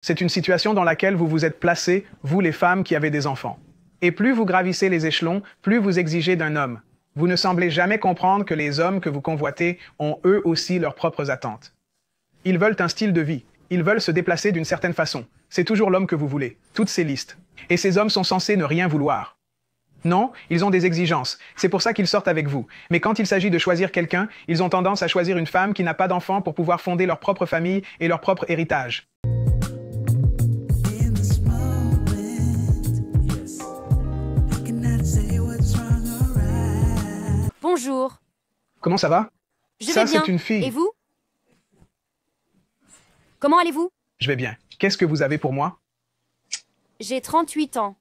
C'est une situation dans laquelle vous vous êtes placés, vous les femmes qui avez des enfants. Et plus vous gravissez les échelons, plus vous exigez d'un homme. Vous ne semblez jamais comprendre que les hommes que vous convoitez ont eux aussi leurs propres attentes. Ils veulent un style de vie. Ils veulent se déplacer d'une certaine façon. C'est toujours l'homme que vous voulez. Toutes ces listes. Et ces hommes sont censés ne rien vouloir. Non, ils ont des exigences. C'est pour ça qu'ils sortent avec vous. Mais quand il s'agit de choisir quelqu'un, ils ont tendance à choisir une femme qui n'a pas d'enfant pour pouvoir fonder leur propre famille et leur propre héritage. Bonjour. Comment ça va? Je Ça, vais bien. c'est une fille. Et vous? Comment allez-vous? Je vais bien. Qu'est-ce que vous avez pour moi? J'ai 38 ans.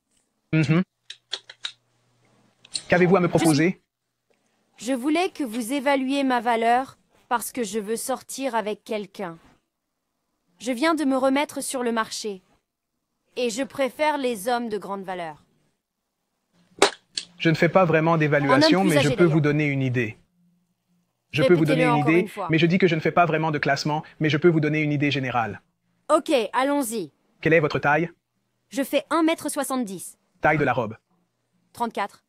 Qu'avez-vous à me proposer? Je voulais que vous évaluiez ma valeur parce que je veux sortir avec quelqu'un. Je viens de me remettre sur le marché. Et je préfère les hommes de grande valeur. Je ne fais pas vraiment d'évaluation, Un homme plus mais je âgé, peux vous d'ailleurs. donner une idée. Je peux vous donner Répétez-le une encore idée, une fois. mais je dis que je ne fais pas vraiment de classement, mais je peux vous donner une idée générale. Ok, allons-y. Quelle est votre taille? Je fais 1,70 m. Taille de la robe. 34.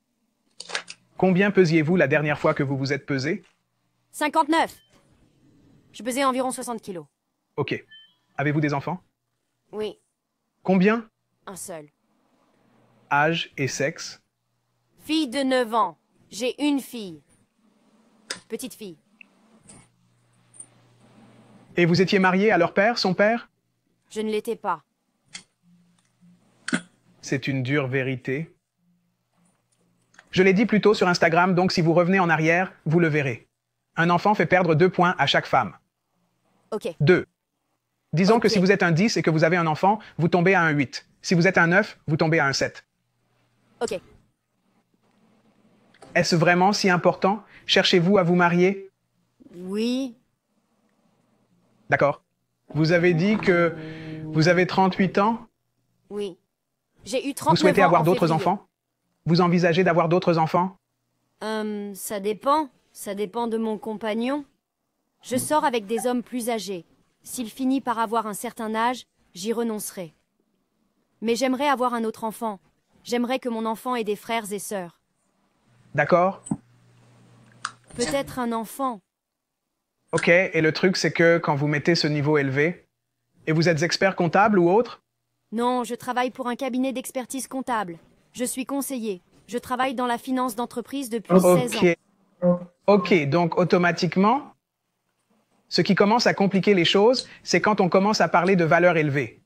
Combien pesiez-vous la dernière fois que vous vous êtes pesé? 59. Je pesais environ 60 kilos. Ok. Avez-vous des enfants? Oui, Combien? un seul. Âge et sexe? Fille de 9 ans. J'ai une fille. Petite fille. Et vous étiez marié à leur père, son père? Je ne l'étais pas. C'est une dure vérité. Je l'ai dit plus tôt sur Instagram, donc si vous revenez en arrière, vous le verrez. Un enfant fait perdre 2 points à chaque femme. Ok. 2. Disons que Ok. si vous êtes un 10 et que vous avez un enfant, vous tombez à un 8. Si vous êtes un 9, vous tombez à un 7. Ok. Est-ce vraiment si important? Cherchez-vous à vous marier? Oui. D'accord. Vous avez dit que vous avez 38 ans? Oui. J'ai eu 39 Vous souhaitez ans avoir en d'autres février. enfants? Vous envisagez d'avoir d'autres enfants? Ça dépend. Ça dépend de mon compagnon. Je sors avec des hommes plus âgés. S'il finit par avoir un certain âge, j'y renoncerai. Mais j'aimerais avoir un autre enfant. J'aimerais que mon enfant ait des frères et sœurs. D'accord. Peut-être un enfant. Ok, et le truc c'est que quand vous mettez ce niveau élevé, et vous êtes expert comptable ou autre? Non, je travaille pour un cabinet d'expertise comptable. Je suis conseiller. Je travaille dans la finance d'entreprise depuis 16 ans. Ok, donc automatiquement, ce qui commence à compliquer les choses, c'est quand on commence à parler de valeur élevée.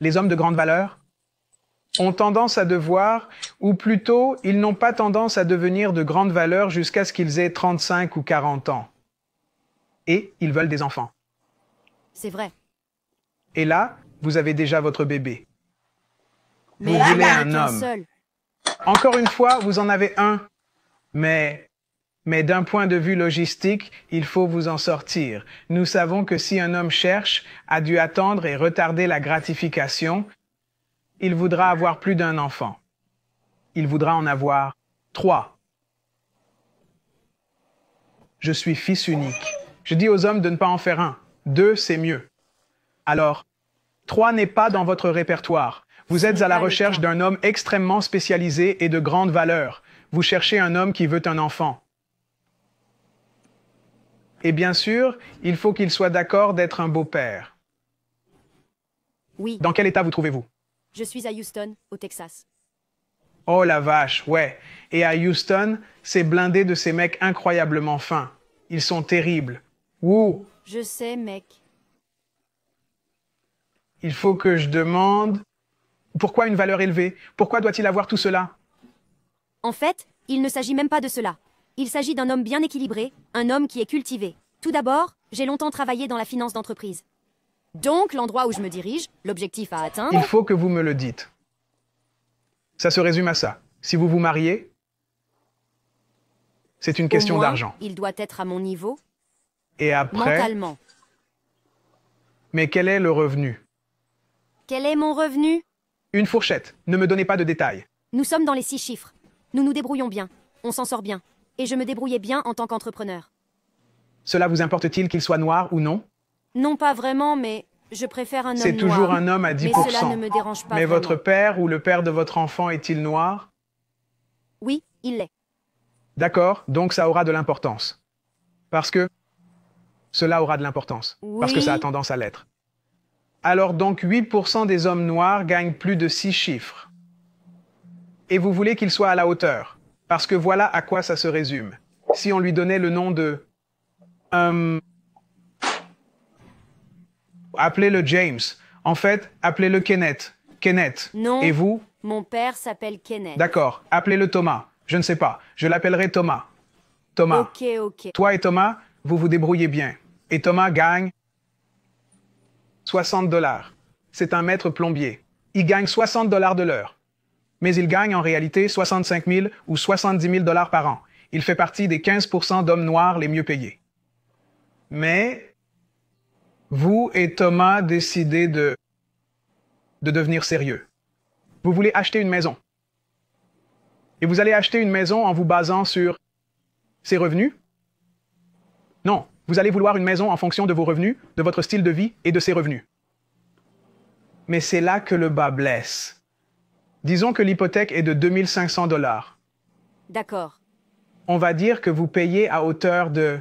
Les hommes de grande valeur ont tendance à devoir, ou plutôt, ils n'ont pas tendance à devenir de grande valeur jusqu'à ce qu'ils aient 35 ou 40 ans. Et ils veulent des enfants. C'est vrai. Et là, vous avez déjà votre bébé. Mais Vous je voulez n'en ai un qu'un homme. seul. Encore une fois, vous en avez un. Mais d'un point de vue logistique, il faut vous en sortir. Nous savons que si un homme cherche, a dû attendre et retarder la gratification, il voudra avoir plus d'un enfant. Il voudra en avoir 3. Je suis fils unique. Je dis aux hommes de ne pas en faire un. 2, c'est mieux. Alors, 3 n'est pas dans votre répertoire. Vous êtes à la recherche d'un homme extrêmement spécialisé et de grande valeur. Vous cherchez un homme qui veut un enfant. Et bien sûr, il faut qu'il soit d'accord d'être un beau-père. Oui, Dans quel état vous trouvez-vous? je suis à Houston, au Texas. Oh la vache, ouais. Et à Houston, c'est blindé de ces mecs incroyablement fins. Ils sont terribles. Ouh, Je sais, mec. il faut que je demande... Pourquoi une valeur élevée? Pourquoi doit-il avoir tout cela? En fait, il ne s'agit même pas de cela. Il s'agit d'un homme bien équilibré, un homme qui est cultivé. Tout d'abord, j'ai longtemps travaillé dans la finance d'entreprise. Donc, l'endroit où je me dirige, l'objectif à atteindre... Il faut que vous me le dites. Ça se résume à ça. Si vous vous mariez, c'est une question au moins, d'argent. il doit être à mon niveau, Et après, mentalement. mais quel est le revenu? Quel est mon revenu? Une fourchette. Ne me donnez pas de détails. Nous sommes dans les 6 chiffres. Nous nous débrouillons bien. On s'en sort bien. Et je me débrouillais bien en tant qu'entrepreneur. Cela vous importe-t-il qu'il soit noir ou non? Non pas vraiment, mais Je préfère un homme C'est toujours noir, un homme à mais 10%. cela ne me dérange pas Mais vraiment. votre père ou le père de votre enfant est-il noir? Oui, il l'est. D'accord, donc ça aura de l'importance. Parce que cela aura de l'importance. Parce que ça a Oui. tendance à l'être. Alors donc 8% des hommes noirs gagnent plus de 6 chiffres. Et vous voulez qu'il soit à la hauteur. Parce que voilà à quoi ça se résume. Si on lui donnait le nom de... appelez-le James. En fait, appelez-le Kenneth. Kenneth. Non. Et vous? Mon père s'appelle Kenneth. D'accord, appelez-le Thomas. Je ne sais pas, je l'appellerai Thomas. Thomas. Ok, ok. Toi et Thomas, vous vous débrouillez bien. Et Thomas gagne 60 $. C'est un maître plombier. Il gagne 60 $ de l'heure. Mais il gagne en réalité 65 000 ou 70 000 $ par an. Il fait partie des 15% d'hommes noirs les mieux payés. Mais vous et Thomas décidez de devenir sérieux. Vous voulez acheter une maison. Et vous allez acheter une maison en vous basant sur ses revenus? Non, vous allez vouloir une maison en fonction de vos revenus, de votre style de vie et de ses revenus. Mais c'est là que le bas blesse. Disons que l'hypothèque est de 2 500 $. D'accord. On va dire que vous payez à hauteur de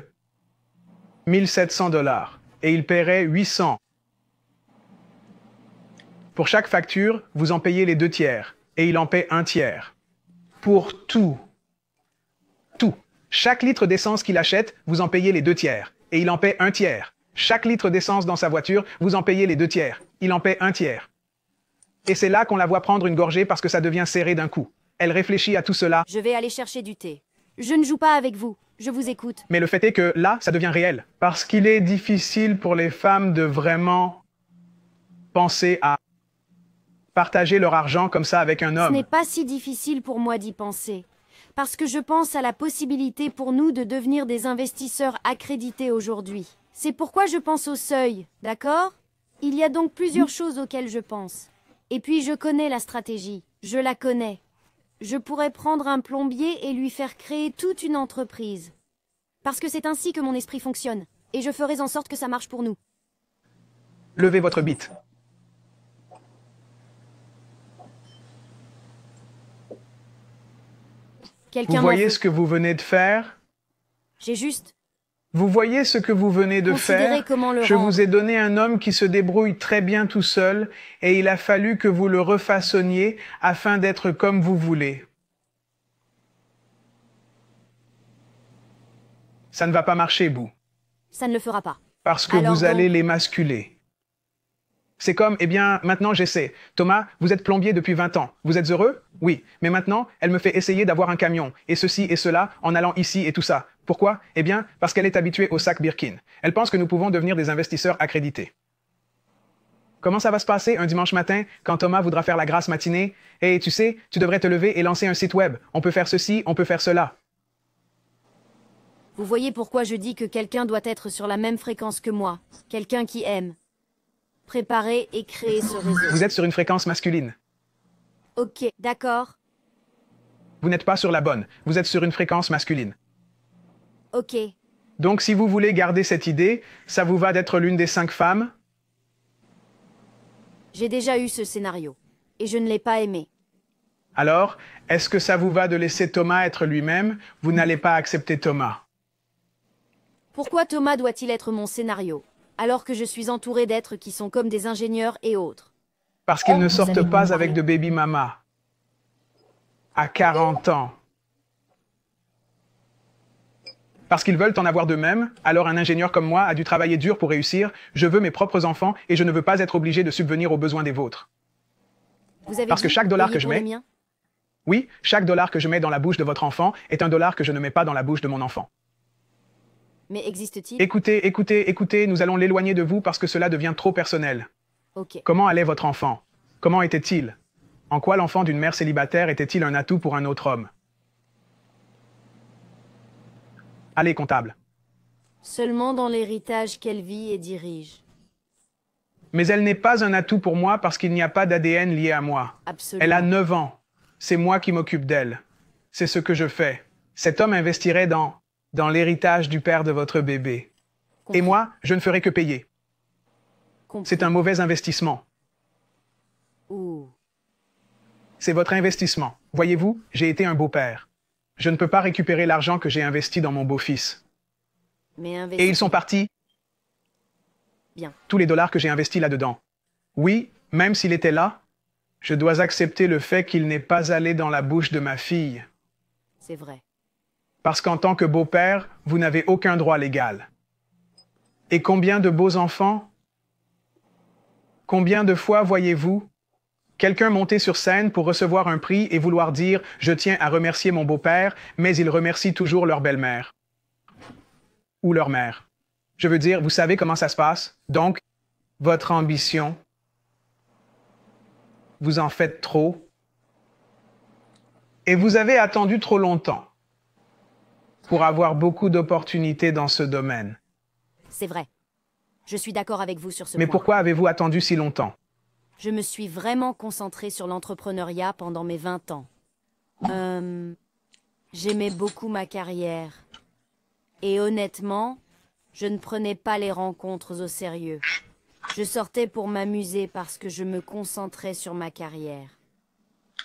1 700 $ et il paierait 800. Pour chaque facture, vous en payez les 2 tiers et il en paie 1 tiers. Pour tout. Tout. Chaque litre d'essence qu'il achète, vous en payez les 2 tiers et il en paie 1 tiers. Chaque litre d'essence dans sa voiture, vous en payez les 2 tiers. Il en paie 1 tiers. Et c'est là qu'on la voit prendre une gorgée parce que ça devient serré d'un coup. Elle réfléchit à tout cela. Je vais aller chercher du thé. Je ne joue pas avec vous. Je vous écoute. Mais le fait est que là, ça devient réel. Parce qu'il est difficile pour les femmes de vraiment penser à partager leur argent comme ça avec un Ce homme. n'est pas si difficile pour moi d'y penser. Parce que je pense à la possibilité pour nous de devenir des investisseurs accrédités aujourd'hui. C'est pourquoi je pense au seuil, d'accord? Il y a donc plusieurs choses auxquelles je pense. Et puis je connais la stratégie. Je la connais. Je pourrais prendre un plombier et lui faire créer toute une entreprise. Parce que c'est ainsi que mon esprit fonctionne. Et je ferai en sorte que ça marche pour nous. Levez votre bite. Quelqu'un Vous m'en voyez veut. ce que vous venez de faire? J'ai juste... Vous voyez ce que vous venez de Considérez faire? comment le Je rendre. vous ai donné un homme qui se débrouille très bien tout seul et il a fallu que vous le refaçonniez afin d'être comme vous voulez. Ça ne va pas marcher, Boo, Ça ne le fera pas. parce que Alors vous allez donc- l'émasculer. C'est comme, eh bien, maintenant j'essaie. Thomas, vous êtes plombier depuis 20 ans. Vous êtes heureux? Oui. Mais maintenant, elle me fait essayer d'avoir un camion, et ceci et cela, en allant ici et tout ça. Pourquoi? Eh bien, parce qu'elle est habituée au sac Birkin. Elle pense que nous pouvons devenir des investisseurs accrédités. Comment ça va se passer un dimanche matin, quand Thomas voudra faire la grasse matinée? Et tu sais, tu devrais te lever et lancer un site web. On peut faire ceci, on peut faire cela. Vous voyez pourquoi je dis que quelqu'un doit être sur la même fréquence que moi. Quelqu'un qui aime. Préparer et créer ce réseau. Vous êtes sur une fréquence masculine. Ok, d'accord. Vous n'êtes pas sur la bonne. Vous êtes sur une fréquence masculine. Ok. Donc, si vous voulez garder cette idée, ça vous va d'être l'une des 5 femmes? J'ai déjà eu ce scénario. Et je ne l'ai pas aimé. Alors, est-ce que ça vous va de laisser Thomas être lui-même? Vous n'allez pas accepter Thomas. Pourquoi Thomas doit-il être mon scénario, alors que je suis entouré d'êtres qui sont comme des ingénieurs et autres? Parce qu'ils ne Vous sortent avez pas compris. avec de baby mama. À 40 ans. Parce qu'ils veulent en avoir d'eux-mêmes, alors un ingénieur comme moi a dû travailler dur pour réussir. Je veux mes propres enfants et je ne veux pas être obligé de subvenir aux besoins des vôtres. Vous avez Parce que dit, chaque dollar payez que je pour les mets- miens. Oui, chaque dollar que je mets dans la bouche de votre enfant est un dollar que je ne mets pas dans la bouche de mon enfant. Mais existe-t-il? Écoutez, écoutez, écoutez, nous allons l'éloigner de vous parce que cela devient trop personnel. Ok. Comment allait votre enfant? Comment était-il? En quoi l'enfant d'une mère célibataire était-il un atout pour un autre homme? Allez, comptable. Seulement dans l'héritage qu'elle vit et dirige. Mais elle n'est pas un atout pour moi parce qu'il n'y a pas d'ADN lié à moi. Absolument. Elle a 9 ans. C'est moi qui m'occupe d'elle. C'est ce que je fais. Cet homme investirait dans l'héritage du père de votre bébé. Compris. Et moi, je ne ferai que payer. Compris. C'est un mauvais investissement. Ouh. C'est votre investissement. Voyez-vous, j'ai été un beau-père. Je ne peux pas récupérer l'argent que j'ai investi dans mon beau-fils. Mais Et ils sont partis. Bien. Tous les dollars que j'ai investis là-dedans. Oui, même s'il était là, je dois accepter le fait qu'il n'est pas allé dans la bouche de ma fille. C'est vrai. Parce qu'en tant que beau-père, vous n'avez aucun droit légal. Et combien de beaux enfants? Combien de fois voyez-vous quelqu'un monter sur scène pour recevoir un prix et vouloir dire « Je tiens à remercier mon beau-père », mais ils remercient toujours leur belle-mère ou leur mère. Je veux dire, vous savez comment ça se passe? Donc, votre ambition, vous en faites trop et vous avez attendu trop longtemps pour avoir beaucoup d'opportunités dans ce domaine. C'est vrai. Je suis d'accord avec vous sur ce Mais point. pourquoi avez-vous attendu si longtemps? Je me suis vraiment concentrée sur l'entrepreneuriat pendant mes 20 ans. J'aimais beaucoup ma carrière. Et honnêtement, je ne prenais pas les rencontres au sérieux. Je sortais pour m'amuser parce que je me concentrais sur ma carrière.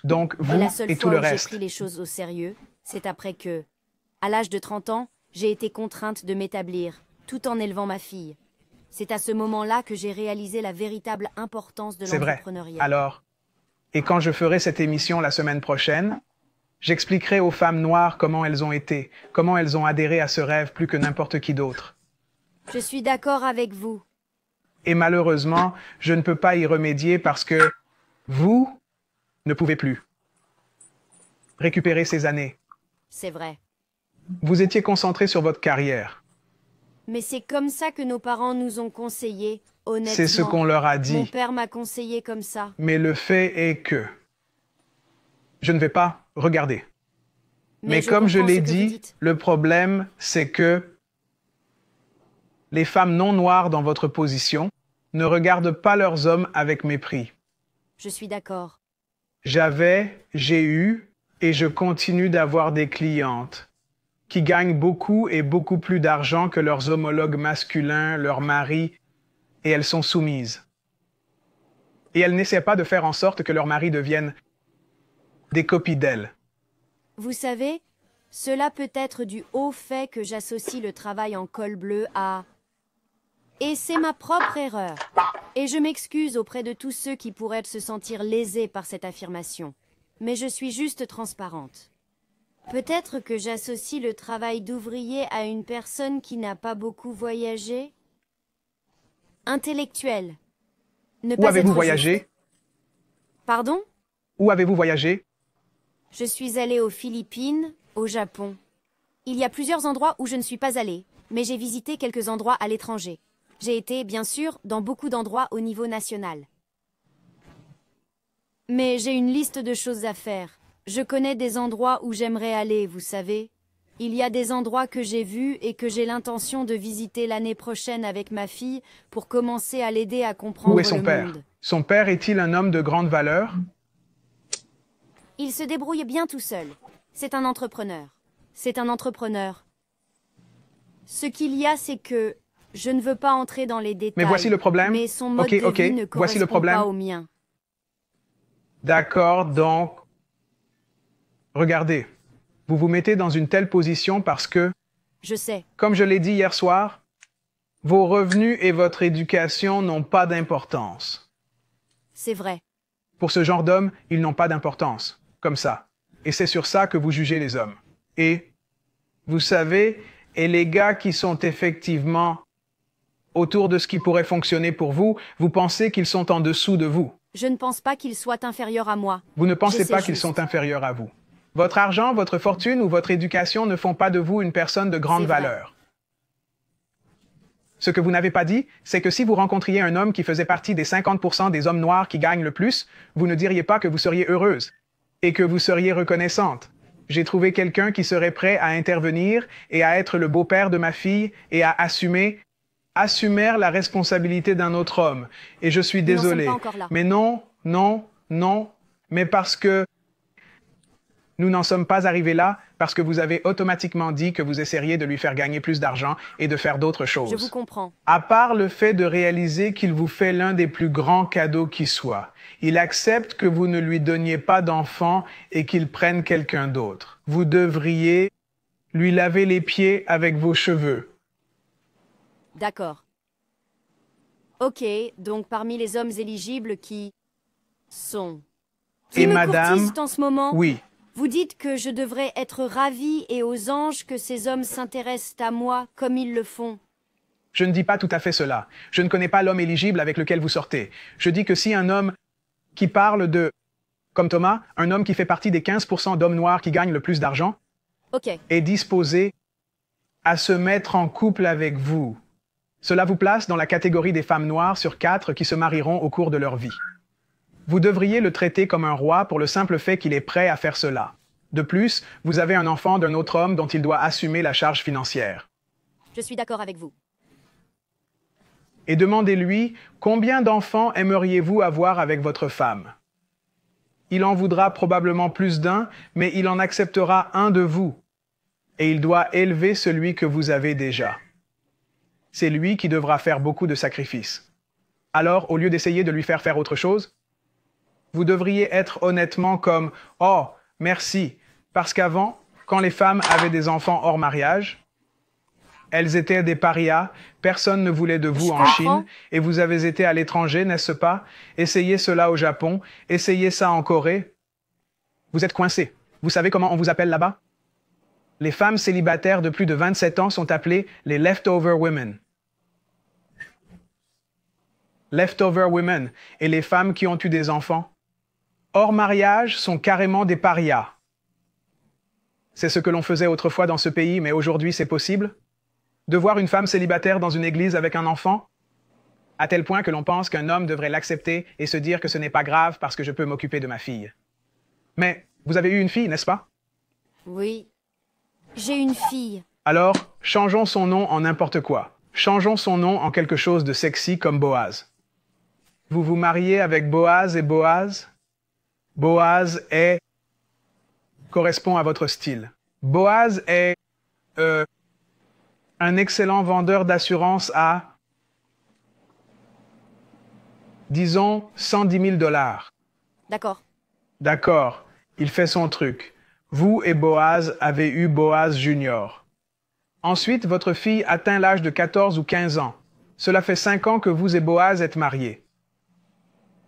Donc, Et vous la seule et tout fois le où j'ai reste. pris les choses au sérieux, c'est après que, à l'âge de 30 ans, j'ai été contrainte de m'établir, tout en élevant ma fille. C'est à ce moment-là que j'ai réalisé la véritable importance de C'est vrai. l'entrepreneuriat. Alors, et quand je ferai cette émission la semaine prochaine, j'expliquerai aux femmes noires comment elles ont été, comment elles ont adhéré à ce rêve plus que n'importe qui d'autre. Je suis d'accord avec vous. Et malheureusement, je ne peux pas y remédier parce que vous ne pouvez plus récupérer ces années. C'est vrai. Vous étiez concentré sur votre carrière. Mais c'est comme ça que nos parents nous ont conseillé, honnêtement. C'est ce qu'on leur a Mon dit. père m'a conseillé comme ça. Mais le fait est que je ne vais pas regarder. Mais comme je comprends l'ai ce que vous dit, dites. le problème, c'est que les femmes non noires dans votre position ne regardent pas leurs hommes avec mépris. Je suis d'accord. J'ai eu et je continue d'avoir des clientes qui gagnent beaucoup et beaucoup plus d'argent que leurs homologues masculins, leurs maris, et elles sont soumises. Et elles n'essaient pas de faire en sorte que leurs maris deviennent des copies d'elles. Vous savez, cela peut être dû au fait que j'associe le travail en col bleu à... Et c'est ma propre erreur. Et je m'excuse auprès de tous ceux qui pourraient se sentir lésés par cette affirmation. Mais je suis juste transparente. Peut-être que j'associe le travail d'ouvrier à une personne qui n'a pas beaucoup voyagé. Intellectuel. Ne Où pas avez-vous être voyagé? juste. Pardon? Où avez-vous voyagé? Je suis allée aux Philippines, au Japon. Il y a plusieurs endroits où je ne suis pas allée, mais j'ai visité quelques endroits à l'étranger. J'ai été, bien sûr, dans beaucoup d'endroits au niveau national. Mais j'ai une liste de choses à faire. Je connais des endroits où j'aimerais aller, vous savez. Il y a des endroits que j'ai vus et que j'ai l'intention de visiter l'année prochaine avec ma fille pour commencer à l'aider à comprendre Où est son le père? monde. Son père est-il un homme de grande valeur? Il se débrouille bien tout seul. C'est un entrepreneur. C'est un entrepreneur. Ce qu'il y a, c'est que je ne veux pas entrer dans les détails. Mais voici le problème. Mais son mode Ok, de ok. vie ne Voici le correspond problème. pas au mien. D'accord, donc, regardez, vous vous mettez dans une telle position parce que, Je sais. comme je l'ai dit hier soir, vos revenus et votre éducation n'ont pas d'importance. C'est vrai. Pour ce genre d'hommes, ils n'ont pas d'importance, comme ça. Et c'est sur ça que vous jugez les hommes. Et, vous savez, et les gars qui sont effectivement autour de ce qui pourrait fonctionner pour vous, vous pensez qu'ils sont en dessous de vous. Je ne pense pas qu'il soit inférieur à moi. Vous ne pensez J'essaie pas qu'ils juste. sont inférieurs à vous. Votre argent, votre fortune ou votre éducation ne font pas de vous une personne de grande C'est vrai. valeur. Ce que vous n'avez pas dit, c'est que si vous rencontriez un homme qui faisait partie des 50% des hommes noirs qui gagnent le plus, vous ne diriez pas que vous seriez heureuse et que vous seriez reconnaissante. J'ai trouvé quelqu'un qui serait prêt à intervenir et à être le beau-père de ma fille et à assumer la responsabilité d'un autre homme. Et je suis Nous n'en sommes désolé. pas encore là. Mais non, non, non, mais parce que nous n'en sommes pas arrivés là, parce que vous avez automatiquement dit que vous essaieriez de lui faire gagner plus d'argent et de faire d'autres choses. Je vous comprends. À part le fait de réaliser qu'il vous fait l'un des plus grands cadeaux qui soit, il accepte que vous ne lui donniez pas d'enfant et qu'il prenne quelqu'un d'autre. Vous devriez lui laver les pieds avec vos cheveux. D'accord. Ok, donc parmi les hommes éligibles qui Et me madame, courtisent en ce moment, oui, vous dites que je devrais être ravie et aux anges que ces hommes s'intéressent à moi comme ils le font. je ne dis pas tout à fait cela. Je ne connais pas l'homme éligible avec lequel vous sortez. Je dis que si un homme qui parle de, comme Thomas, un homme qui fait partie des 15% d'hommes noirs qui gagnent le plus d'argent, Ok, est disposé à se mettre en couple avec vous, cela vous place dans la catégorie des femmes noires sur 4 qui se marieront au cours de leur vie. Vous devriez le traiter comme un roi pour le simple fait qu'il est prêt à faire cela. De plus, vous avez un enfant d'un autre homme dont il doit assumer la charge financière. je suis d'accord avec vous. Et demandez-lui combien d'enfants aimeriez-vous avoir avec votre femme. Il en voudra probablement plus d'un, mais il en acceptera un de vous. Et il doit élever celui que vous avez déjà. C'est lui qui devra faire beaucoup de sacrifices. Alors, au lieu d'essayer de lui faire faire autre chose, vous devriez être honnêtement comme « Oh, merci », parce qu'avant, quand les femmes avaient des enfants hors mariage, elles étaient des parias, personne ne voulait de vous Je en Chine, comprends. et vous avez été à l'étranger, n'est-ce pas? Essayez cela au Japon, essayez ça en Corée. Vous êtes coincés. Vous savez comment on vous appelle là-bas? Les femmes célibataires de plus de 27 ans sont appelées les leftover women. Leftover women et les femmes qui ont eu des enfants hors mariage sont carrément des parias. C'est ce que l'on faisait autrefois dans ce pays, mais aujourd'hui c'est possible? De voir une femme célibataire dans une église avec un enfant? À tel point que l'on pense qu'un homme devrait l'accepter et se dire que ce n'est pas grave parce que je peux m'occuper de ma fille. Mais vous avez eu une fille, n'est-ce pas? Oui. J'ai une fille. Alors, changeons son nom en n'importe quoi. Changeons son nom en quelque chose de sexy comme Boaz. Vous vous mariez avec Boaz et Boaz? Boaz correspond à votre style. Boaz est un excellent vendeur d'assurance à, disons, 110 000 $. D'accord. D'accord, il fait son truc. Vous et Boaz avez eu Boaz Junior. Ensuite, votre fille atteint l'âge de 14 ou 15 ans. Cela fait 5 ans que vous et Boaz êtes mariés.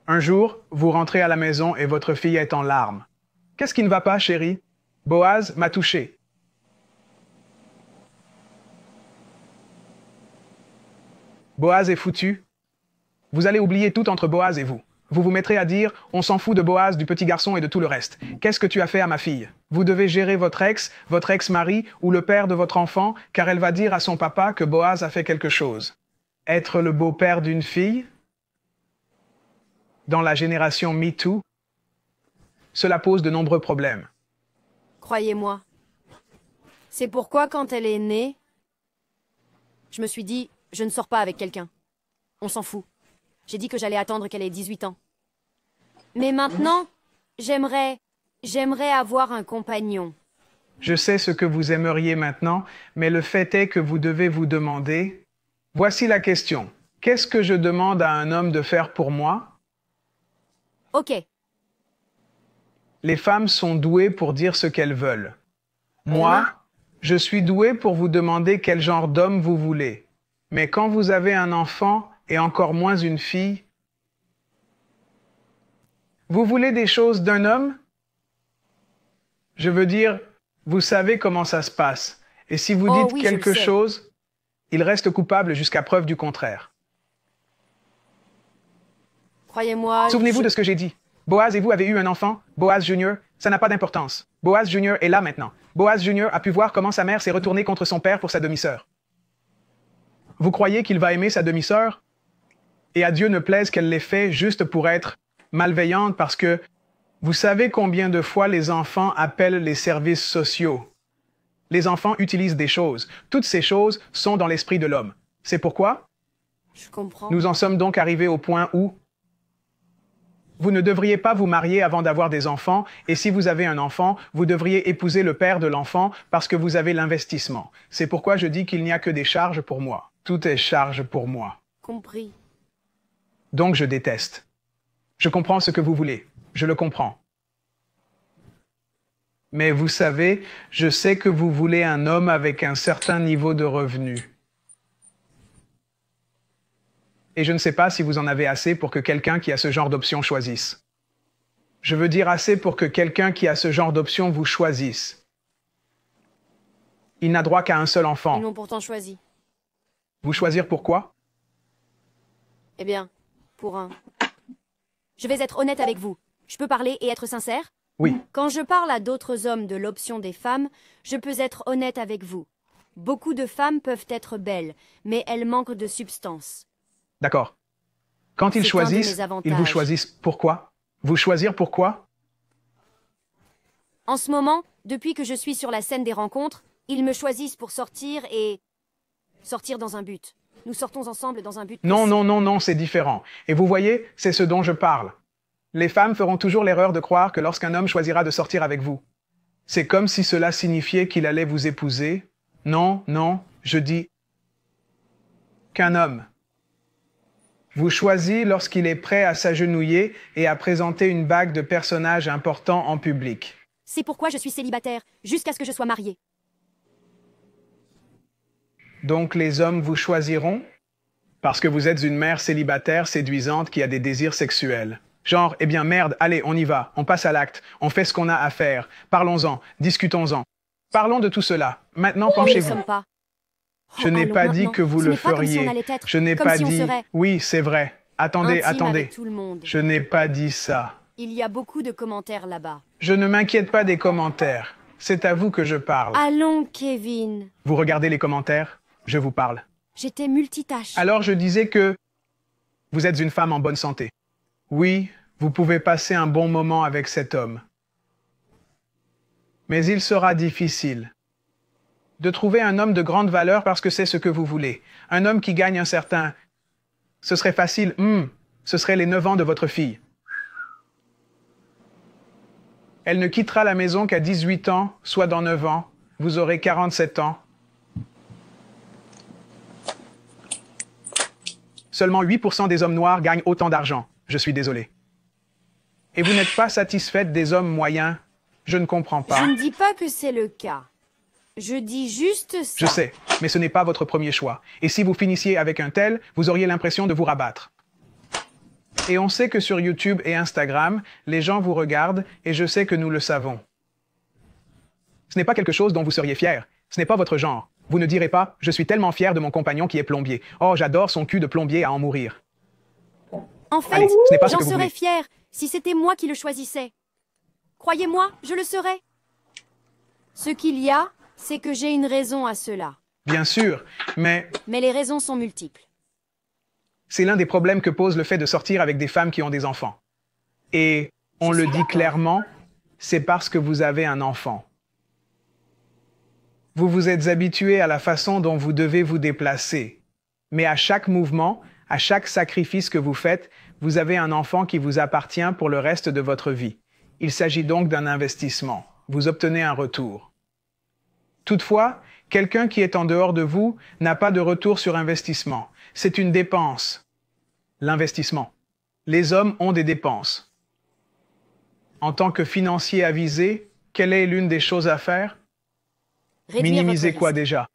Un jour, vous rentrez à la maison et votre fille est en larmes. Qu'est-ce qui ne va pas, chérie? Boaz m'a touché. Boaz est foutu. Vous allez oublier tout entre Boaz et vous. Vous vous mettrez à dire « On s'en fout de Boaz, du petit garçon et de tout le reste. Qu'est-ce que tu as fait à ma fille ?» Vous devez gérer votre ex-mari ou le père de votre enfant, car elle va dire à son papa que Boaz a fait quelque chose. Être le beau-père d'une fille? Dans la génération MeToo, cela pose de nombreux problèmes. Croyez-moi. C'est pourquoi, quand elle est née, je me suis dit, je ne sors pas avec quelqu'un. On s'en fout. J'ai dit que j'allais attendre qu'elle ait 18 ans. Mais maintenant, j'aimerais avoir un compagnon. Je sais ce que vous aimeriez maintenant, mais le fait est que vous devez vous demander, voici la question. Qu'est-ce que je demande à un homme de faire pour moi? Ok. Les femmes sont douées pour dire ce qu'elles veulent. Moi, je suis doué pour vous demander quel genre d'homme vous voulez. Mais quand vous avez un enfant, et encore moins une fille, vous voulez des choses d'un homme? Je veux dire, vous savez comment ça se passe. Et si vous dites oui, je le quelque sais. chose, il reste coupable jusqu'à preuve du contraire. Croyez-moi. Souvenez-vous de ce que j'ai dit. Boaz et vous avez eu un enfant, Boaz Junior, ça n'a pas d'importance. Boaz Junior est là maintenant. Boaz Junior a pu voir comment sa mère s'est retournée contre son père pour sa demi-sœur. Vous croyez qu'il va aimer sa demi-sœur? Et à Dieu ne plaise qu'elle l'ait fait juste pour être malveillante parce que vous savez combien de fois les enfants appellent les services sociaux. Les enfants utilisent des choses. Toutes ces choses sont dans l'esprit de l'homme. C'est pourquoi Je comprends. nous en sommes donc arrivés au point où Vous ne devriez pas vous marier avant d'avoir des enfants, et si vous avez un enfant, vous devriez épouser le père de l'enfant parce que vous avez l'investissement. C'est pourquoi je dis qu'il n'y a que des charges pour moi. Tout est charge pour moi. Compris. Donc je déteste. Je comprends ce que vous voulez. Je le comprends. Mais vous savez, je sais que vous voulez un homme avec un certain niveau de revenu. Et je ne sais pas si vous en avez assez pour que quelqu'un qui a ce genre d'option choisisse. Je veux dire assez pour que quelqu'un qui a ce genre d'option vous choisisse. Il n'a droit qu'à un seul enfant. Ils m'ont pourtant choisi. Vous choisir pourquoi? Eh bien, pour un... Je vais être honnête avec vous. Je peux parler et être sincère? Oui. Quand je parle à d'autres hommes de l'option des femmes, je peux être honnête avec vous. Beaucoup de femmes peuvent être belles, mais elles manquent de substance. D'accord. Quand ils C'est choisissent, un de mes ils vous avantages. choisissent pourquoi? Vous choisir pourquoi? En ce moment, depuis que je suis sur la scène des rencontres, ils me choisissent pour sortir et... sortir dans un but. Nous sortons ensemble dans un but Non, précis. non, non, non, c'est différent. Et vous voyez, c'est ce dont je parle. Les femmes feront toujours l'erreur de croire que lorsqu'un homme choisira de sortir avec vous, c'est comme si cela signifiait qu'il allait vous épouser. Non, non, je dis qu'un homme vous choisit lorsqu'il est prêt à s'agenouiller et à présenter une bague de personnage important en public. C'est pourquoi je suis célibataire, jusqu'à ce que je sois mariée. Donc les hommes vous choisiront parce que vous êtes une mère célibataire séduisante qui a des désirs sexuels. Genre, eh bien merde, allez, on y va, on passe à l'acte, on fait ce qu'on a à faire, parlons-en, discutons-en. Parlons de tout cela. Maintenant, Nous ne penchez-vous. sommes pas. Je n'ai allons pas dit maintenant. que vous Ce le n'est pas comme si feriez. on allait être, Je n'ai comme pas si on dit... serait Oui, c'est vrai. Attendez, intime attendez. avec tout le monde. Je n'ai pas dit ça. Il y a beaucoup de commentaires là-bas. Je ne m'inquiète pas des commentaires. C'est à vous que je parle. Allons, Kevin. Vous regardez les commentaires? Je vous parle. J'étais multitâche. Alors je disais que vous êtes une femme en bonne santé. Oui, vous pouvez passer un bon moment avec cet homme. Mais il sera difficile de trouver un homme de grande valeur parce que c'est ce que vous voulez. Un homme qui gagne un certain... Ce serait facile. Ce serait les 9 ans de votre fille. Elle ne quittera la maison qu'à 18 ans, soit dans 9 ans. Vous aurez 47 ans. Seulement 8% des hommes noirs gagnent autant d'argent. Je suis désolé. Et vous n'êtes pas satisfaite des hommes moyens? Je ne comprends pas. Je ne dis pas que c'est le cas. Je dis juste ça. Je sais, mais ce n'est pas votre premier choix. Et si vous finissiez avec un tel, vous auriez l'impression de vous rabattre. Et on sait que sur YouTube et Instagram, les gens vous regardent, et je sais que nous le savons. Ce n'est pas quelque chose dont vous seriez fier. Ce n'est pas votre genre. Vous ne direz pas « Je suis tellement fier de mon compagnon qui est plombier. Oh, j'adore son cul de plombier à en mourir. » En fait, Allez, ce n'est pas ce j'en que vous serais voulez. fière si c'était moi qui le choisissais. Croyez-moi, je le serais. Ce qu'il y a, c'est que j'ai une raison à cela. Bien sûr, mais Mais les raisons sont multiples. c'est l'un des problèmes que pose le fait de sortir avec des femmes qui ont des enfants. Et on Je le suis dit d'accord. clairement, c'est parce que vous avez un enfant. Vous vous êtes habitué à la façon dont vous devez vous déplacer. Mais à chaque mouvement, à chaque sacrifice que vous faites, vous avez un enfant qui vous appartient pour le reste de votre vie. Il s'agit donc d'un investissement. Vous obtenez un retour. Toutefois, quelqu'un qui est en dehors de vous n'a pas de retour sur investissement. C'est une dépense. L'investissement. Les hommes ont des dépenses. En tant que financier avisé, quelle est l'une des choses à faire? Réduire Minimiser votre quoi risque. déjà?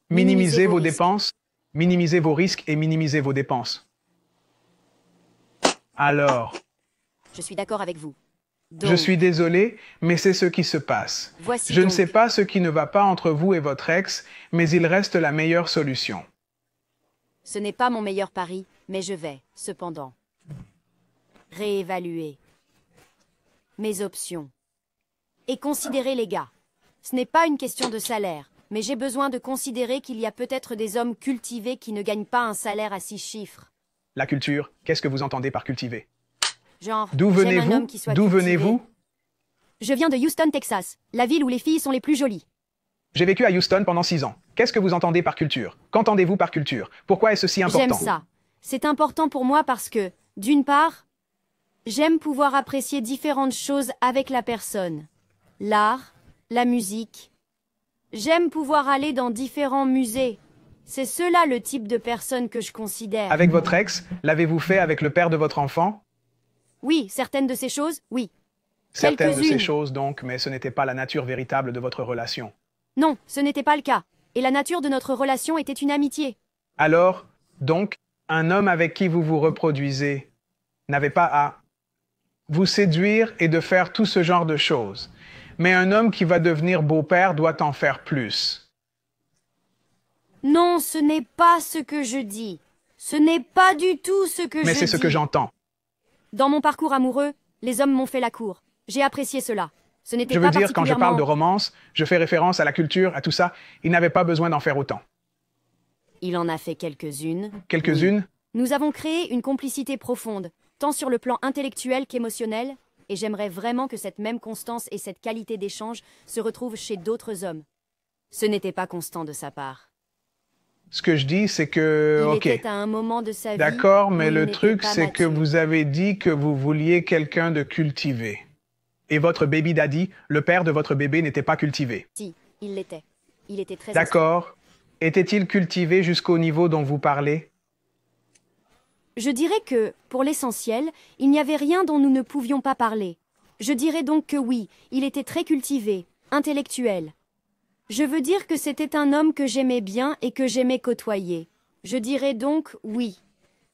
Minimiser Minimiser vos vos risques. dépenses, minimiser vos risques et minimiser vos dépenses. Alors, Je suis d'accord avec vous. je Donc, suis désolé, mais c'est ce qui se passe. voici Je ne donc. sais pas ce qui ne va pas entre vous et votre ex, mais il reste la meilleure solution. Ce n'est pas mon meilleur pari, mais je vais, cependant, réévaluer mes options et considérer les gars. Ce n'est pas une question de salaire, mais j'ai besoin de considérer qu'il y a peut-être des hommes cultivés qui ne gagnent pas un salaire à 6 chiffres. La culture, qu'est-ce que vous entendez par cultiver? Genre, D'où j'aime un venez-vous? homme qui soit D'où cultivé. venez-vous? Je viens de Houston, Texas, la ville où les filles sont les plus jolies. J'ai vécu à Houston pendant 6 ans. Qu'est-ce que vous entendez par culture? Qu'entendez-vous par culture? Pourquoi est-ce si important? J'aime ça. C'est important pour moi parce que, d'une part, J'aime pouvoir apprécier différentes choses avec la personne. L'art, la musique. J'aime pouvoir aller dans différents musées. C'est cela le type de personne que je considère. Avec votre ex, l'avez-vous fait avec le père de votre enfant? Oui, certaines de ces choses, oui. Certaines de ces Quelques-unes. choses donc, mais ce n'était pas la nature véritable de votre relation. Non, ce n'était pas le cas. Et la nature de notre relation était une amitié. Alors, donc, un homme avec qui vous vous reproduisez n'avait pas à vous séduire et de faire tout ce genre de choses. Mais un homme qui va devenir beau-père doit en faire plus. Non, ce n'est pas ce que je dis. Ce n'est pas du tout ce que je dis. Mais c'est ce que j'entends. Dans mon parcours amoureux, les hommes m'ont fait la cour. J'ai apprécié cela. Ce n'était Je pas veux dire, quand je parle de particulièrement... romance, je fais référence à la culture, à tout ça. Il n'avait pas besoin d'en faire autant. Il en a fait quelques-unes. Quelques-unes? Oui. Nous avons créé une complicité profonde, tant sur le plan intellectuel qu'émotionnel, et j'aimerais vraiment que cette même constance et cette qualité d'échange se retrouvent chez d'autres hommes. Ce n'était pas constant de sa part. Ce que je dis, c'est que... Il Ok, était à un moment de sa vie d'accord, mais où le il truc, n'était pas c'est que mature. vous avez dit que vous vouliez quelqu'un de cultivé. Et votre baby daddy, le père de votre bébé, n'était pas cultivé. Si, il l'était. Il était très D'accord. Était-il cultivé jusqu'au niveau dont vous parlez? Je dirais que, pour l'essentiel, il n'y avait rien dont nous ne pouvions pas parler. Je dirais donc que oui, il était très cultivé, intellectuel. Je veux dire que c'était un homme que j'aimais bien et que j'aimais côtoyer. Je dirais donc oui.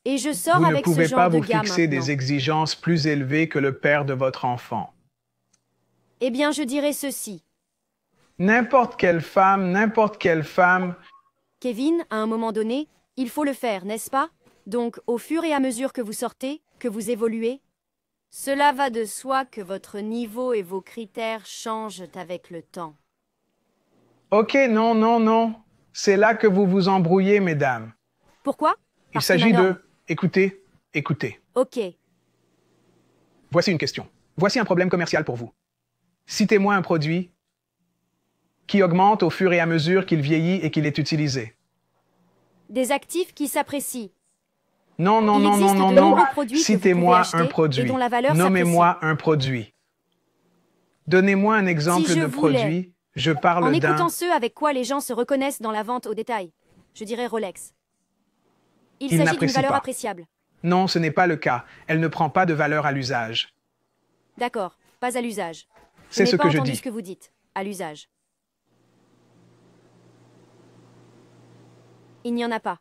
Et je sors Vous ne avec ce pouvez genre pas de vous gars fixer maintenant. des exigences plus élevées que le père de votre enfant. Eh bien, je dirais ceci. N'importe quelle femme, Kevin, à un moment donné, il faut le faire, n'est-ce pas? Donc, au fur et à mesure que vous sortez, que vous évoluez, cela va de soi que votre niveau et vos critères changent avec le temps. ok, non, non, non. C'est là que vous vous embrouillez, mesdames. Pourquoi? Il Parce que s'agit ma norme- de... Écoutez, écoutez. Ok. Voici une question. Voici un problème commercial pour vous. Citez-moi un produit qui augmente au fur et à mesure qu'il vieillit et qu'il est utilisé. Des actifs qui s'apprécient. Non, non, Il non, non, existe non, de non. nombreux produits que vous Citez-moi pouvez un acheter produit. et dont la valeur Nommez-moi un produit. Donnez-moi un exemple Si je de voulais, produit. Je En parle d'un... écoutant ceux avec quoi les gens se reconnaissent dans la vente au détail, je dirais Rolex. Il Il s'agit d'une n'apprécie valeur pas. appréciable. Non, ce n'est pas le cas. Elle ne prend pas de valeur à l'usage. D'accord, pas à l'usage. C'est Je ce n'ai pas que je entendu dis. ce que vous dites. À l'usage. Il n'y en a pas.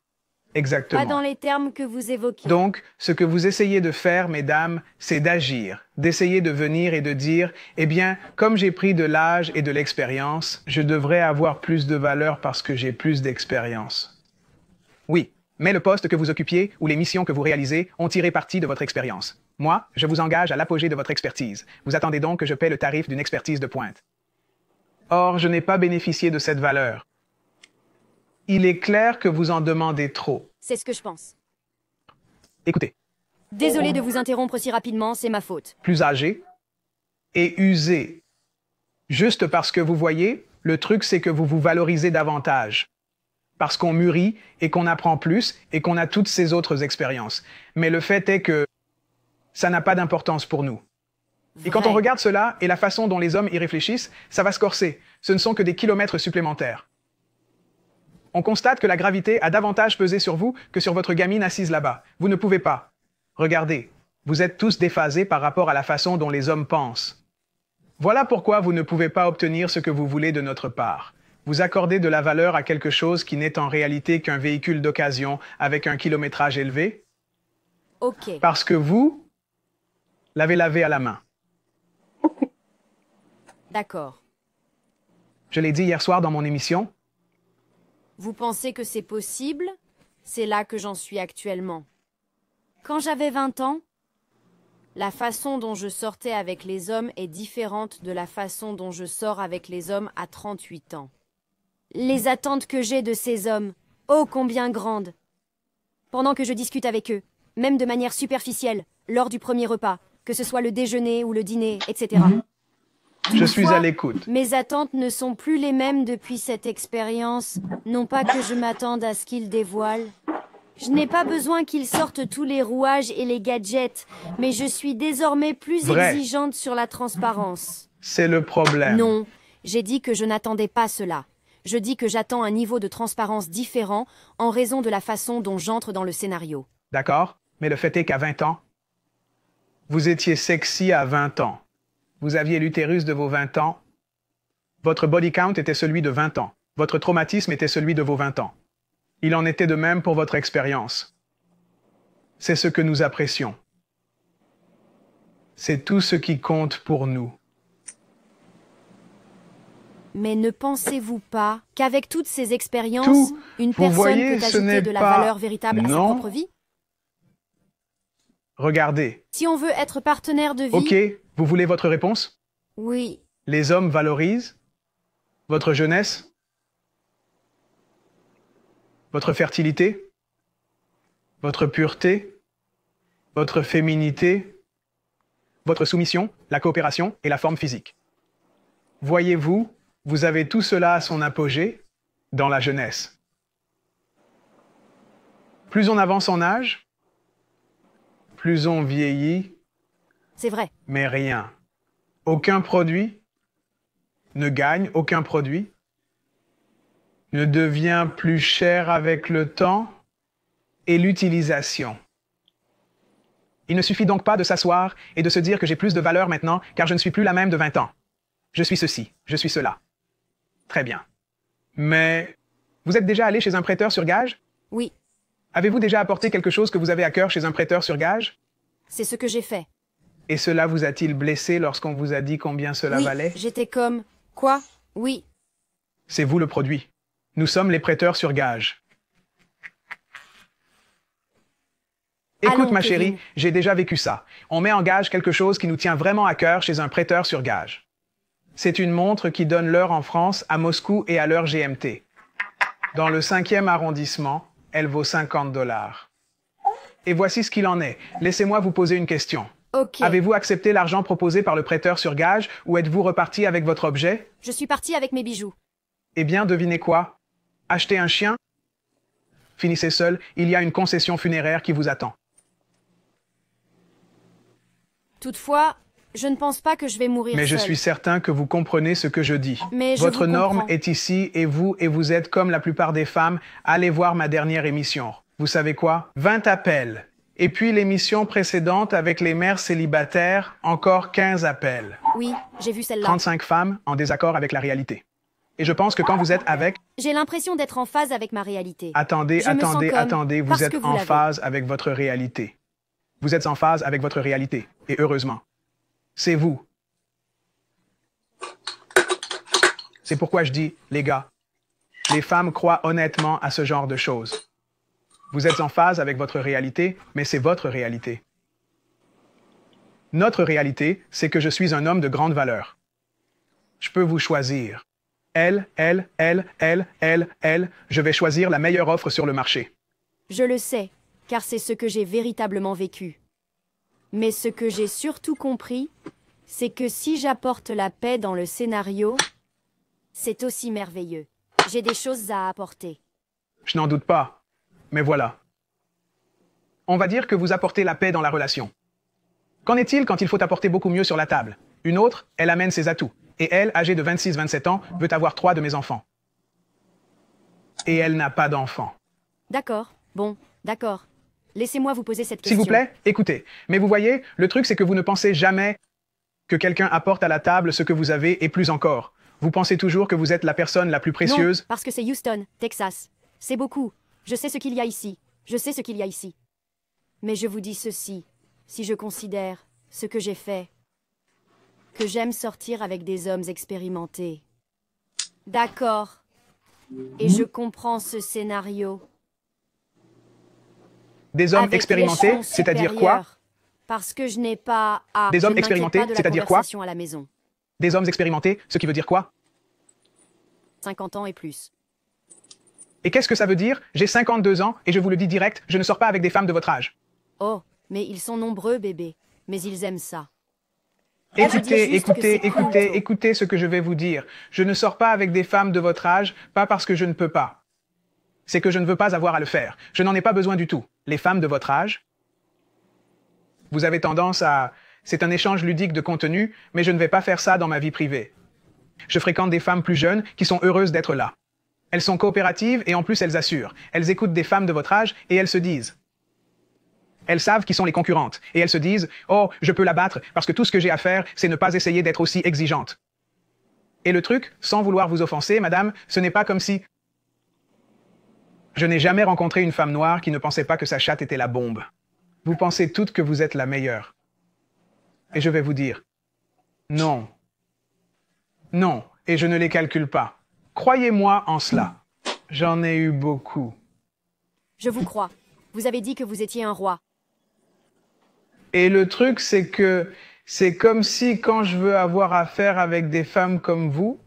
Exactement. Pas dans les termes que vous évoquez. Donc, ce que vous essayez de faire, mesdames, c'est d'agir, d'essayer de venir et de dire, eh bien, comme j'ai pris de l'âge et de l'expérience, je devrais avoir plus de valeur parce que j'ai plus d'expérience. Oui, mais le poste que vous occupiez ou les missions que vous réalisez ont tiré parti de votre expérience. Moi, je vous engage à l'apogée de votre expertise. Vous attendez donc que je paie le tarif d'une expertise de pointe. Or, je n'ai pas bénéficié de cette valeur. Il est clair que vous en demandez trop. C'est ce que je pense. Écoutez, Désolé de vous interrompre si rapidement, c'est ma faute. plus âgé et usé. Juste parce que vous voyez, le truc c'est que vous vous valorisez davantage. Parce qu'on mûrit et qu'on apprend plus et qu'on a toutes ces autres expériences. Mais le fait est que ça n'a pas d'importance pour nous. Et quand on Vrai. regarde cela et la façon dont les hommes y réfléchissent, ça va se corser. Ce ne sont que des kilomètres supplémentaires. On constate que la gravité a davantage pesé sur vous que sur votre gamine assise là-bas. Vous ne pouvez pas. Regardez, vous êtes tous déphasés par rapport à la façon dont les hommes pensent. Voilà pourquoi vous ne pouvez pas obtenir ce que vous voulez de notre part. Vous accordez de la valeur à quelque chose qui n'est en réalité qu'un véhicule d'occasion avec un kilométrage élevé, Ok. parce que vous l'avez lavé à la main. D'accord. Je l'ai dit hier soir dans mon émission, Vous pensez que c'est possible? C'est là que j'en suis actuellement. Quand j'avais 20 ans, la façon dont je sortais avec les hommes est différente de la façon dont je sors avec les hommes à 38 ans. Les attentes que j'ai de ces hommes, ô combien grandes! Pendant que je discute avec eux, même de manière superficielle, lors du premier repas, que ce soit le déjeuner ou le dîner, etc. je suis Toutefois, à l'écoute. Mes attentes ne sont plus les mêmes depuis cette expérience. Non pas que je m'attende à ce qu'ils dévoilent. Je n'ai pas besoin qu'ils sortent tous les rouages et les gadgets, mais je suis désormais plus Vrai. exigeante sur la transparence. C'est le problème. Non, j'ai dit que je n'attendais pas cela. Je dis que j'attends un niveau de transparence différent en raison de la façon dont j'entre dans le scénario. D'accord? Mais le fait est qu'à 20 ans, vous étiez sexy à 20 ans. Vous aviez l'utérus de vos 20 ans. Votre body count était celui de 20 ans. Votre traumatisme était celui de vos 20 ans. Il en était de même pour votre expérience. C'est ce que nous apprécions. C'est tout ce qui compte pour nous. Mais ne pensez-vous pas qu'avec toutes ces expériences, Tout, une vous personne voyez, peut ce ajouter n'est de la pas- valeur véritable à sa Non. propre vie? Regardez. Si on veut être partenaire de vie... OK, vous voulez votre réponse? Oui, Les hommes valorisent votre jeunesse, votre fertilité, votre pureté, votre féminité, votre soumission, la coopération et la forme physique. Voyez-vous, vous avez tout cela à son apogée dans la jeunesse. Plus on avance en âge, plus on vieillit, c'est vrai. mais rien. Aucun produit ne gagne, aucun produit ne devient plus cher avec le temps et l'utilisation. Il ne suffit donc pas de s'asseoir et de se dire que j'ai plus de valeur maintenant car je ne suis plus la même de 20 ans. Je suis ceci, je suis cela. Très bien. Mais vous êtes déjà allé chez un prêteur sur gage? Oui, Avez-vous déjà apporté quelque chose que vous avez à cœur chez un prêteur sur gage? c'est ce que j'ai fait. Et cela vous a-t-il blessé lorsqu'on vous a dit combien cela Oui, valait? j'étais comme... Quoi? Oui. C'est vous le produit. Nous sommes les prêteurs sur gage. Écoute, Allons, ma Kevin. chérie, j'ai déjà vécu ça. On met en gage quelque chose qui nous tient vraiment à cœur chez un prêteur sur gage. C'est une montre qui donne l'heure en France, à Moscou et à l'heure GMT. Dans le 5e arrondissement, elle vaut 50 $. Et voici ce qu'il en est. Laissez-moi vous poser une question. Ok. Avez-vous accepté l'argent proposé par le prêteur sur gage ou êtes-vous reparti avec votre objet? Je suis partie avec mes bijoux. Eh bien, devinez quoi? Acheter un chien? Finissez seul, il y a une concession funéraire qui vous attend. Toutefois, je ne pense pas que je vais mourir Mais je seule. suis certain que vous comprenez ce que je dis. Mais je Votre vous norme comprends. est ici et vous êtes comme la plupart des femmes. Allez voir ma dernière émission. Vous savez quoi? 20 appels. Et puis l'émission précédente avec les mères célibataires, encore 15 appels. Oui, j'ai vu celle-là. 35 femmes en désaccord avec la réalité. Et je pense que quand vous êtes avec... J'ai l'impression d'être en phase avec ma réalité. Attendez, Je me sens comme attendez, vous parce êtes que vous en l'avez. phase avec votre réalité. Vous êtes en phase avec votre réalité. Et heureusement. C'est vous. C'est pourquoi je dis, les gars, les femmes croient honnêtement à ce genre de choses. Vous êtes en phase avec votre réalité, mais c'est votre réalité. Notre réalité, c'est que je suis un homme de grande valeur. Je peux vous choisir. Elle, je vais choisir la meilleure offre sur le marché. Je le sais, car c'est ce que j'ai véritablement vécu. Mais ce que j'ai surtout compris, c'est que si j'apporte la paix dans le scénario, c'est aussi merveilleux. J'ai des choses à apporter. Je n'en doute pas. Mais voilà. On va dire que vous apportez la paix dans la relation. Qu'en est-il quand il faut apporter beaucoup mieux sur la table? Une autre, elle amène ses atouts. Et elle, âgée de 26-27 ans, veut avoir 3 de mes enfants. Et elle n'a pas d'enfants. D'accord, bon, d'accord. Laissez-moi vous poser cette S'il question. vous plaît, écoutez. Mais vous voyez, le truc c'est que vous ne pensez jamais que quelqu'un apporte à la table ce que vous avez et plus encore. Vous pensez toujours que vous êtes la personne la plus précieuse. Non, parce que c'est Houston, Texas. C'est beaucoup. Je sais ce qu'il y a ici. Je sais ce qu'il y a ici. Mais je vous dis ceci. Si je considère ce que j'ai fait, que j'aime sortir avec des hommes expérimentés. D'accord. Et je comprends ce scénario. Des hommes Avec expérimentés, l'échelon c'est-à-dire quoi? supérieur. Parce que je n'ai pas à... Des je hommes ne m'inquiète expérimentés, pas de la c'est-à-dire quoi? conversation à la maison. Des hommes expérimentés, ce qui veut dire quoi? 50 ans et plus. Et qu'est-ce que ça veut dire? J'ai 52 ans et je vous le dis direct, je ne sors pas avec des femmes de votre âge. Oh, mais ils sont nombreux, bébé. Mais ils aiment ça. Écoutez, juste que c'est cool. écoutez ce que je vais vous dire. Je ne sors pas avec des femmes de votre âge, pas parce que je ne peux pas. C'est que je ne veux pas avoir à le faire. Je n'en ai pas besoin du tout. Les femmes de votre âge, vous avez tendance à... C'est un échange ludique de contenu, mais je ne vais pas faire ça dans ma vie privée. Je fréquente des femmes plus jeunes qui sont heureuses d'être là. Elles sont coopératives et en plus elles assurent. Elles écoutent des femmes de votre âge et elles se disent... Elles savent qui sont les concurrentes et elles se disent « Oh, je peux la battre parce que tout ce que j'ai à faire, c'est ne pas essayer d'être aussi exigeante. » Et le truc, sans vouloir vous offenser, madame, ce n'est pas comme si... Je n'ai jamais rencontré une femme noire qui ne pensait pas que sa chatte était la bombe. Vous pensez toutes que vous êtes la meilleure. Et je vais vous dire, non. Non, et je ne les calcule pas. Croyez-moi en cela. J'en ai eu beaucoup. Je vous crois. Vous avez dit que vous étiez un roi. Et le truc, c'est que c'est comme si quand je veux avoir affaire avec des femmes comme vous,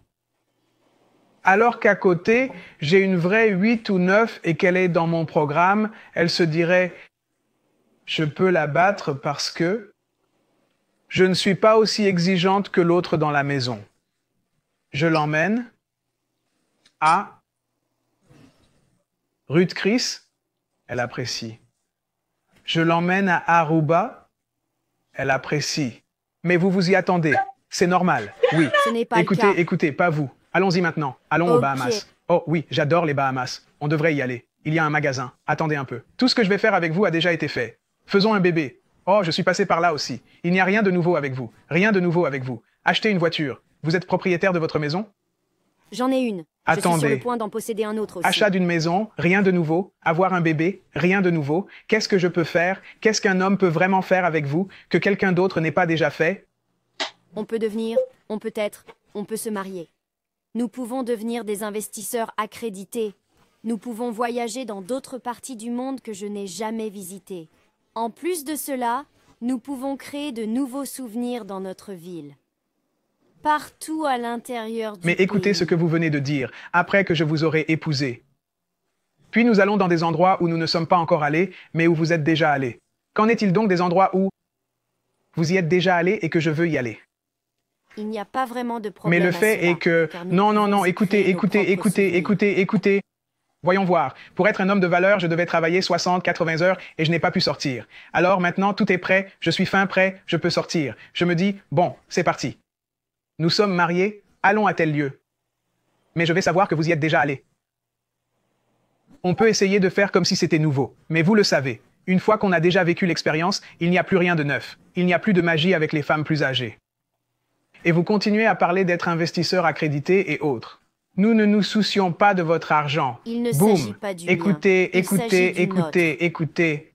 alors qu'à côté, j'ai une vraie 8 ou 9 et qu'elle est dans mon programme, elle se dirait « Je peux la battre parce que je ne suis pas aussi exigeante que l'autre dans la maison. Je l'emmène à Ruth Chris, elle apprécie. Je l'emmène à Aruba, elle apprécie. Mais vous vous y attendez, c'est normal, oui. Ce n'est pas le cas. Écoutez, pas vous. Allons-y maintenant, allons aux Bahamas. Oh oui, j'adore les Bahamas. On devrait y aller. Il y a un magasin. Attendez un peu. Tout ce que je vais faire avec vous a déjà été fait. Faisons un bébé. Oh, je suis passé par là aussi. Il n'y a rien de nouveau avec vous. Rien de nouveau avec vous. Achetez une voiture. Vous êtes propriétaire de votre maison? J'en ai une. Attendez. Je suis sur le point d'en posséder un autre aussi. Achat d'une maison, rien de nouveau. Avoir un bébé, rien de nouveau. Qu'est-ce que je peux faire? Qu'est-ce qu'un homme peut vraiment faire avec vous que quelqu'un d'autre n'ait pas déjà fait? On peut devenir, on peut être, on peut se marier. Nous pouvons devenir des investisseurs accrédités. Nous pouvons voyager dans d'autres parties du monde que je n'ai jamais visitées. En plus de cela, nous pouvons créer de nouveaux souvenirs dans notre ville. Partout à l'intérieur du Mais écoutez pays. ce que vous venez de dire, après que je vous aurai épousé. Puis nous allons dans des endroits où nous ne sommes pas encore allés, mais où vous êtes déjà allés. Qu'en est-il donc des endroits où vous y êtes déjà allés et que je veux y aller? Il n'y a pas vraiment de problème. Mais le à fait cela, est que... car nous Non, pouvons créer nos propres souvenirs. écoutez. Voyons voir. Pour être un homme de valeur, je devais travailler 60, 80 heures et je n'ai pas pu sortir. Alors maintenant, tout est prêt, je suis fin prêt, je peux sortir. Je me dis, bon, c'est parti. Nous sommes mariés, allons à tel lieu. Mais je vais savoir que vous y êtes déjà allé. On peut essayer de faire comme si c'était nouveau, mais vous le savez. Une fois qu'on a déjà vécu l'expérience, il n'y a plus rien de neuf. Il n'y a plus de magie avec les femmes plus âgées. Et vous continuez à parler d'être investisseur accrédité et autres. Nous ne nous soucions pas de votre argent. Il ne Boum. s'agit pas du mien. Écoutez.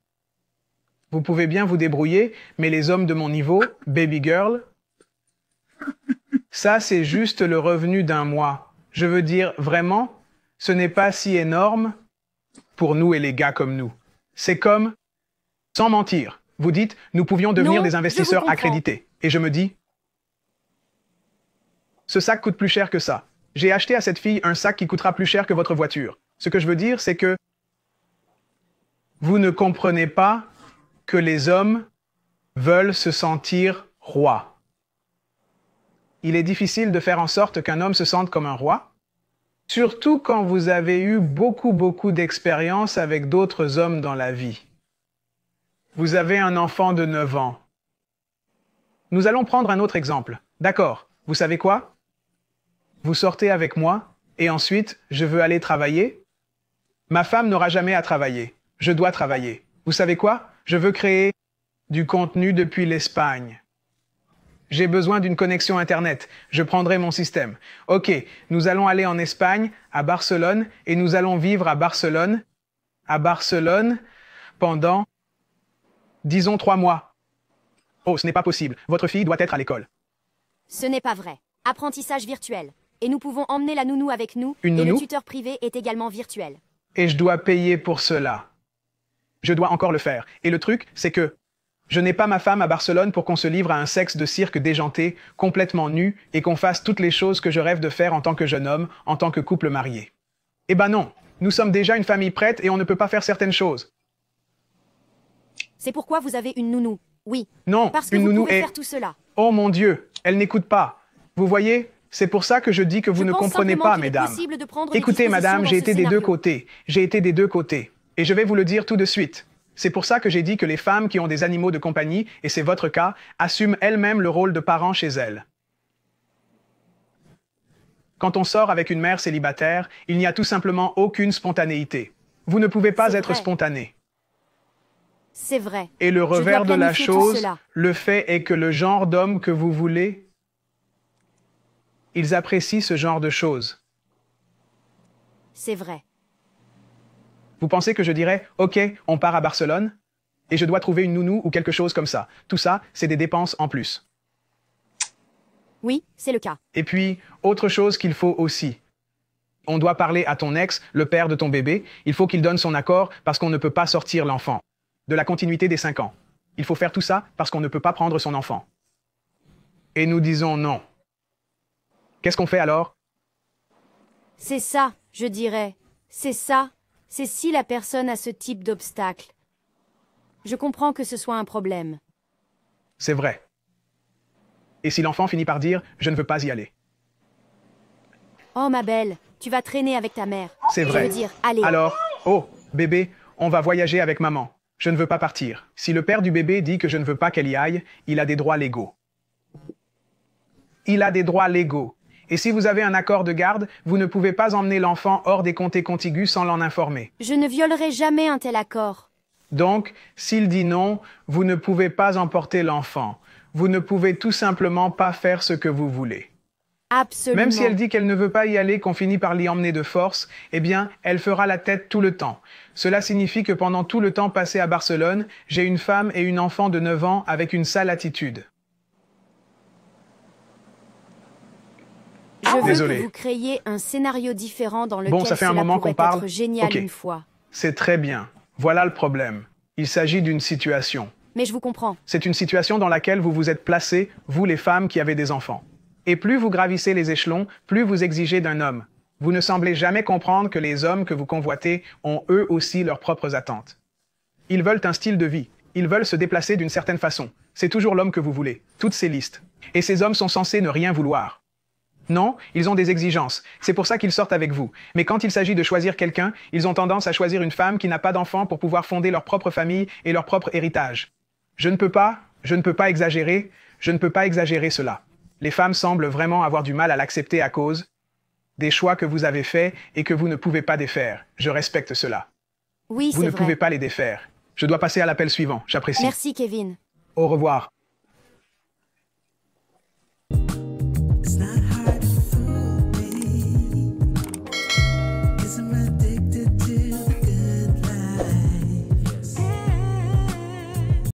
Vous pouvez bien vous débrouiller, mais les hommes de mon niveau, baby girl, ça c'est juste le revenu d'un mois. Je veux dire, vraiment, ce n'est pas si énorme pour nous et les gars comme nous. C'est comme, sans mentir, vous dites, nous pouvions devenir Non, des je vous investisseurs comprends. accrédités. Et je me dis, ce sac coûte plus cher que ça. J'ai acheté à cette fille un sac qui coûtera plus cher que votre voiture. Ce que je veux dire, c'est que vous ne comprenez pas que les hommes veulent se sentir rois. Il est difficile de faire en sorte qu'un homme se sente comme un roi, surtout quand vous avez eu beaucoup d'expérience avec d'autres hommes dans la vie. Vous avez un enfant de 9 ans. Nous allons prendre un autre exemple. D'accord, vous savez quoi? Vous sortez avec moi, et ensuite, je veux aller travailler. Ma femme n'aura jamais à travailler. Je dois travailler. Vous savez quoi? Je veux créer du contenu depuis l'Espagne. J'ai besoin d'une connexion Internet. Je prendrai mon système. Ok, nous allons aller en Espagne, à Barcelone, et nous allons vivre à Barcelone, pendant, disons, 3 mois. Oh, ce n'est pas possible. Votre fille doit être à l'école. Ce n'est pas vrai. Apprentissage virtuel. Et nous pouvons emmener la nounou avec nous. Une et nounou? le tuteur privé est également virtuel. Et je dois payer pour cela. Je dois encore le faire. Et le truc, c'est que je n'ai pas ma femme à Barcelone pour qu'on se livre à un sexe de cirque déjanté, complètement nu, et qu'on fasse toutes les choses que je rêve de faire en tant que jeune homme, en tant que couple marié. Eh ben non, nous sommes déjà une famille prête et on ne peut pas faire certaines choses. C'est pourquoi vous avez une nounou. Oui. Non, Parce que une vous nounou pouvez est... faire tout cela. Oh mon Dieu, elle n'écoute pas. Vous voyez, C'est pour ça que je dis que vous ne comprenez pas, mesdames. Écoutez, madame, j'ai été des deux côtés. J'ai été des deux côtés. Et je vais vous le dire tout de suite. C'est pour ça que j'ai dit que les femmes qui ont des animaux de compagnie, et c'est votre cas, assument elles-mêmes le rôle de parents chez elles. Quand on sort avec une mère célibataire, il n'y a tout simplement aucune spontanéité. Vous ne pouvez pas être spontané. C'est vrai. Et le revers de la chose, le fait est que le genre d'homme que vous voulez, ils apprécient ce genre de choses. C'est vrai. Vous pensez que je dirais « Ok, on part à Barcelone et je dois trouver une nounou ou quelque chose comme ça. » Tout ça, c'est des dépenses en plus. Oui, c'est le cas. Et puis, autre chose qu'il faut aussi. On doit parler à ton ex, le père de ton bébé. Il faut qu'il donne son accord parce qu'on ne peut pas sortir l'enfant. De la continuité des 5 ans. Il faut faire tout ça parce qu'on ne peut pas prendre son enfant. Et nous disons non. Qu'est-ce qu'on fait alors? C'est ça, je dirais. C'est ça. C'est si la personne a ce type d'obstacle. Je comprends que ce soit un problème. C'est vrai. Et si l'enfant finit par dire « Je ne veux pas y aller ». Oh ma belle, tu vas traîner avec ta mère. C'est vrai. Je veux dire, allez. Alors, oh, bébé, on va voyager avec maman. Je ne veux pas partir. Si le père du bébé dit que je ne veux pas qu'elle y aille, il a des droits légaux. Il a des droits légaux. Et si vous avez un accord de garde, vous ne pouvez pas emmener l'enfant hors des comtés contigus sans l'en informer. Je ne violerai jamais un tel accord. Donc, s'il dit non, vous ne pouvez pas emporter l'enfant. Vous ne pouvez tout simplement pas faire ce que vous voulez. Absolument. Même si elle dit qu'elle ne veut pas y aller, qu'on finit par l'y emmener de force, eh bien, elle fera la tête tout le temps. Cela signifie que pendant tout le temps passé à Barcelone, j'ai une femme et une enfant de 9 ans avec une sale attitude. Je veux Désolé. que vous créiez un scénario différent dans lequel ça fait un cela moment pourrait qu'on parle. être génial Ok. une fois. C'est très bien. Voilà le problème. Il s'agit d'une situation. Mais je vous comprends. C'est une situation dans laquelle vous vous êtes placés, vous les femmes qui avez des enfants. Et plus vous gravissez les échelons, plus vous exigez d'un homme. Vous ne semblez jamais comprendre que les hommes que vous convoitez ont eux aussi leurs propres attentes. Ils veulent un style de vie. Ils veulent se déplacer d'une certaine façon. C'est toujours l'homme que vous voulez. Toutes ces listes. Et ces hommes sont censés ne rien vouloir. Non, ils ont des exigences. C'est pour ça qu'ils sortent avec vous. Mais quand il s'agit de choisir quelqu'un, ils ont tendance à choisir une femme qui n'a pas d'enfant pour pouvoir fonder leur propre famille et leur propre héritage. Je ne peux pas exagérer cela. Les femmes semblent vraiment avoir du mal à l'accepter à cause des choix que vous avez faits et que vous ne pouvez pas défaire. Je respecte cela. Oui, Vous c'est ne vrai. pouvez pas les défaire. Je dois passer à l'appel suivant. J'apprécie. Merci, Kevin. Au revoir.